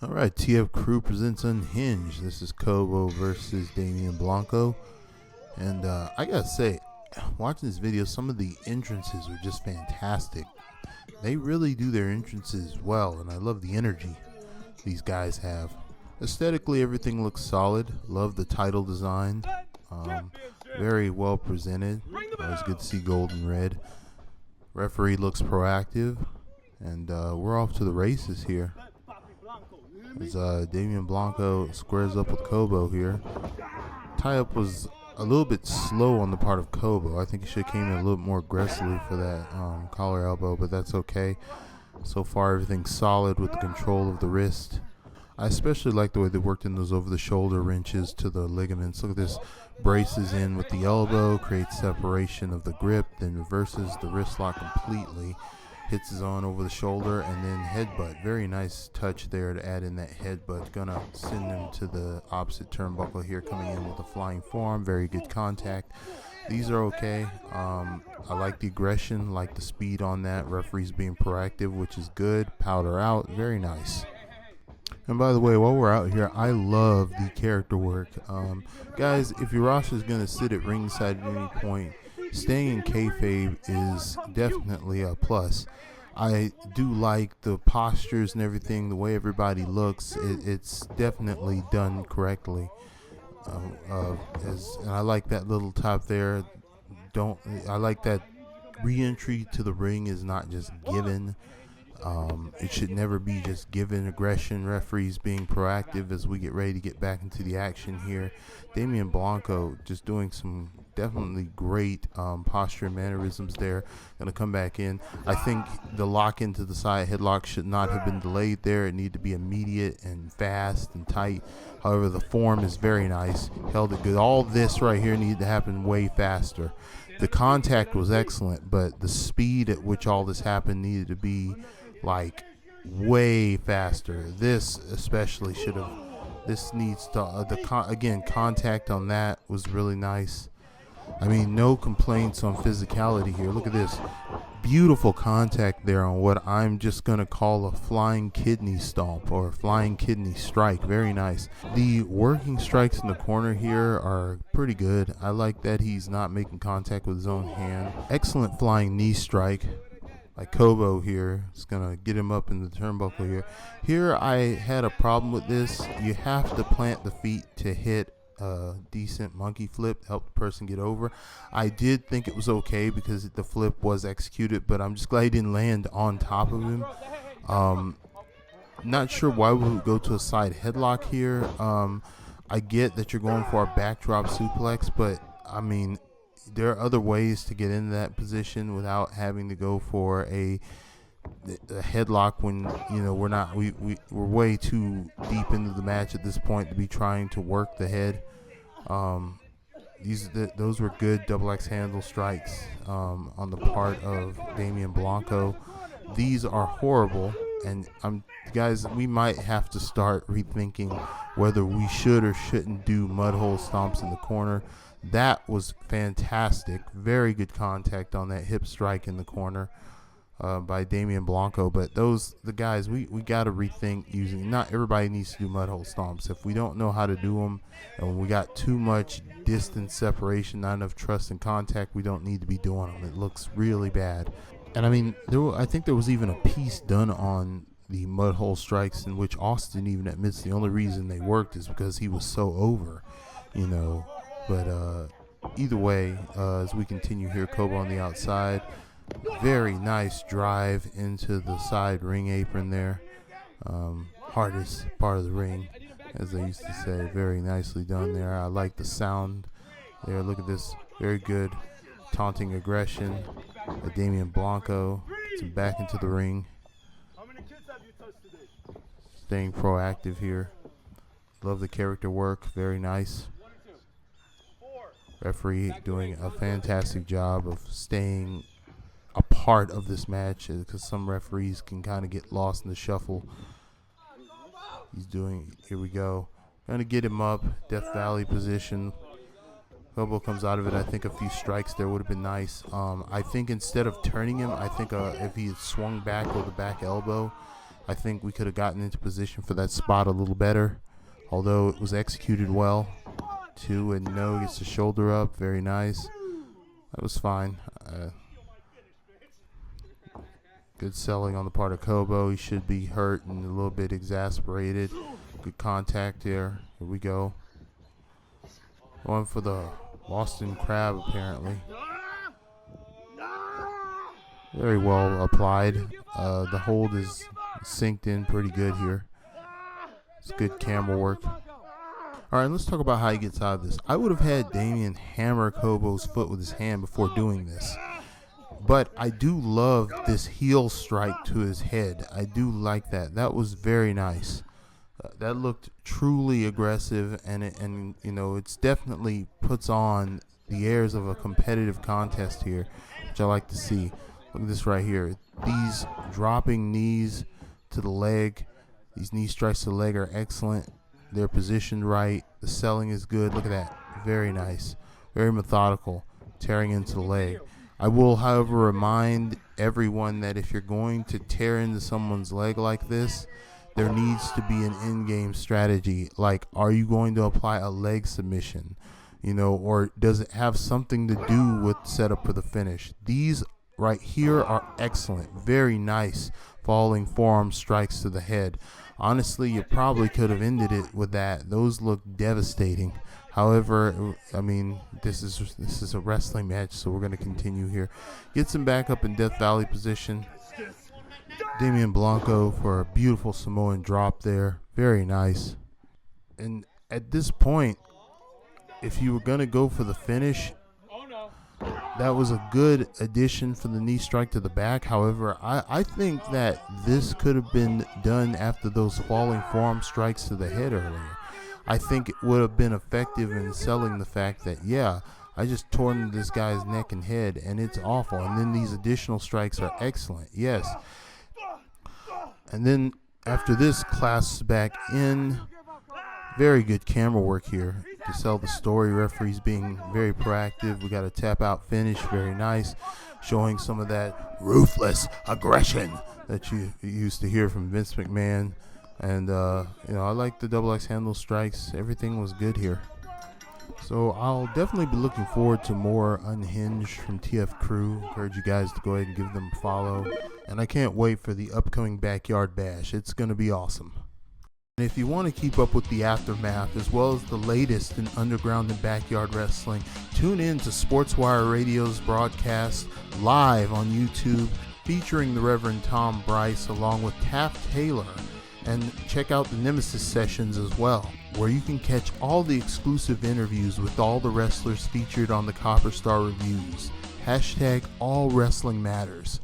All right, TF Crew presents Unhinged. This is Kobo versus Damien Blanco. And I gotta say, watching this video, some of the entrances are just fantastic. They really do their entrances well, and I love the energy these guys have. Aesthetically, everything looks solid. Love the title design. Very well presented. Always good to see gold and red. Referee looks proactive. And we're off to the races here. As Damien Blanco squares up with Kobo here. Tie-up was a little bit slow on the part of Kobo. I think he should have came in a little more aggressively for that collar elbow, but that's okay. So far, everything's solid with the control of the wrist. I especially like the way they worked in those over-the-shoulder wrenches to the ligaments. Look at this. Braces in with the elbow, creates separation of the grip, then reverses the wrist lock completely. Hits his own over the shoulder and then headbutt. Very nice touch there to add in that headbutt. Gonna send him to the opposite turnbuckle here, coming in with a flying forearm. Very good contact. These are okay. I like the aggression, like the speed on that. Referee's being proactive, which is good. Powder out. Very nice. And by the way, while we're out here, I love the character work. Guys, if your roster is going to sit at ringside at any point, staying in kayfabe is definitely a plus. I do like the postures and everything, the way everybody looks. It's definitely done correctly. And I like that little top there. I like that re-entry to the ring is not just given. It should never be just given aggression. Referees being proactive as we get ready to get back into the action here. Damien Blanco just doing some definitely great posture and mannerisms there. Going to come back in. I think the lock into the side headlock should not have been delayed there. It needed to be immediate and fast and tight. However, the form is very nice. Held it good. All this right here needed to happen way faster. The contact was excellent, but the speed at which all this happened needed to be like way faster. This especially should have. This needs to again, contact on that was really nice. I mean, no complaints on physicality here. Look at this beautiful contact there on what I'm just gonna call a flying kidney stomp or flying kidney strike. Very nice. The working strikes in the corner here are pretty good. I like that he's not making contact with his own hand. Excellent flying knee strike. Like Kobo here, it's gonna get him up in the turnbuckle here. Here I had a problem with this. You have to plant the feet to hit a decent monkey flip to help the person get over. I did think it was okay because the flip was executed, but I'm just glad he didn't land on top of him. Not sure why we would go to a side headlock here. I get that you're going for a backdrop suplex, but I mean, there are other ways to get into that position without having to go for a headlock when we're way too deep into the match at this point to be trying to work the head. Those were good double X handle strikes on the part of Damien Blanco. These are horrible, and guys, we might have to start rethinking whether we should or shouldn't do mud hole stomps in the corner. That was fantastic. Very good contact on that hip strike in the corner by Damien Blanco. But the guys, we got to rethink using. Not everybody needs to do mud hole stomps. If we don't know how to do them, and we got too much distance separation, not enough trust and contact, we don't need to be doing them. It looks really bad. And I mean, I think there was even a piece done on the mud hole strikes in which Austin even admits the only reason they worked is because he was so over, But either way, as we continue here, Kobo on the outside. Very nice drive into the side ring apron there. Hardest part of the ring, as they used to say. Very nicely done there. I like the sound there. Look at this. Very good taunting aggression. Damien Blanco gets him back into the ring. Staying proactive here. Love the character work. Very nice. Referee doing a fantastic job of staying a part of this match because some referees can kind of get lost in the shuffle. Here we go. Going to get him up. Death Valley position. Kobo comes out of it. I think a few strikes there would have been nice. I think instead of turning him, I think if he had swung back with a back elbow, I think we could have gotten into position for that spot a little better, although it was executed well. 2 and no, gets the shoulder up, very nice. That was fine. Good selling on the part of Kobo. He should be hurt and a little bit exasperated. Good contact there. Here we go. Going for the Boston Crab, apparently. Very well applied. The hold is synced in pretty good here. It's good camera work. All right, let's talk about how he gets out of this. I would have had Damien hammer Kobo's foot with his hand before doing this. But I do love this heel strike to his head. I do like that. That was very nice. That looked truly aggressive, and you know, it's definitely puts on the airs of a competitive contest here, which I like to see. Look at this right here. These dropping knees to the leg, these knee strikes to the leg are excellent. They're positioned right. The selling is good. Look at that. Very nice. Very methodical. Tearing into the leg. I will, however, remind everyone that if you're going to tear into someone's leg like this, there needs to be an in-game strategy. Like, are you going to apply a leg submission? You know, or does it have something to do with setup for the finish? These right here are excellent. Very nice falling forearm strikes to the head. Honestly, you probably could have ended it with that. Those look devastating. However, I mean, this is a wrestling match, so we're going to continue here. Gets him back up in Death Valley position. Damien Blanco for a beautiful Samoan drop there. Very nice. And at this point, if you were going to go for the finish, that was a good addition for the knee strike to the back. However, I think that this could have been done after those falling forearm strikes to the head earlier. I think it would have been effective in selling the fact that, yeah, I just tore into this guy's neck and head, and it's awful. And then these additional strikes are excellent. Yes. And then after this, clasps back in. Very good camera work here to sell the story. Referees being very proactive. We got a tap out finish. Very nice. Showing some of that ruthless aggression that you used to hear from Vince McMahon. And, you know, I like the double X handle strikes. Everything was good here. So I'll definitely be looking forward to more Unhinged from TF Crew. Encourage you guys to go ahead and give them a follow. And I can't wait for the upcoming Backyard Bash. It's going to be awesome. And if you want to keep up with the aftermath as well as the latest in underground and backyard wrestling, tune in to SportsWire Radio's broadcast live on YouTube featuring the Reverend Tom Brice along with Taff Taylor. And check out the Nemesis Sessions as well, where you can catch all the exclusive interviews with all the wrestlers featured on the Copper Star Reviews. #AllWrestlingMatters.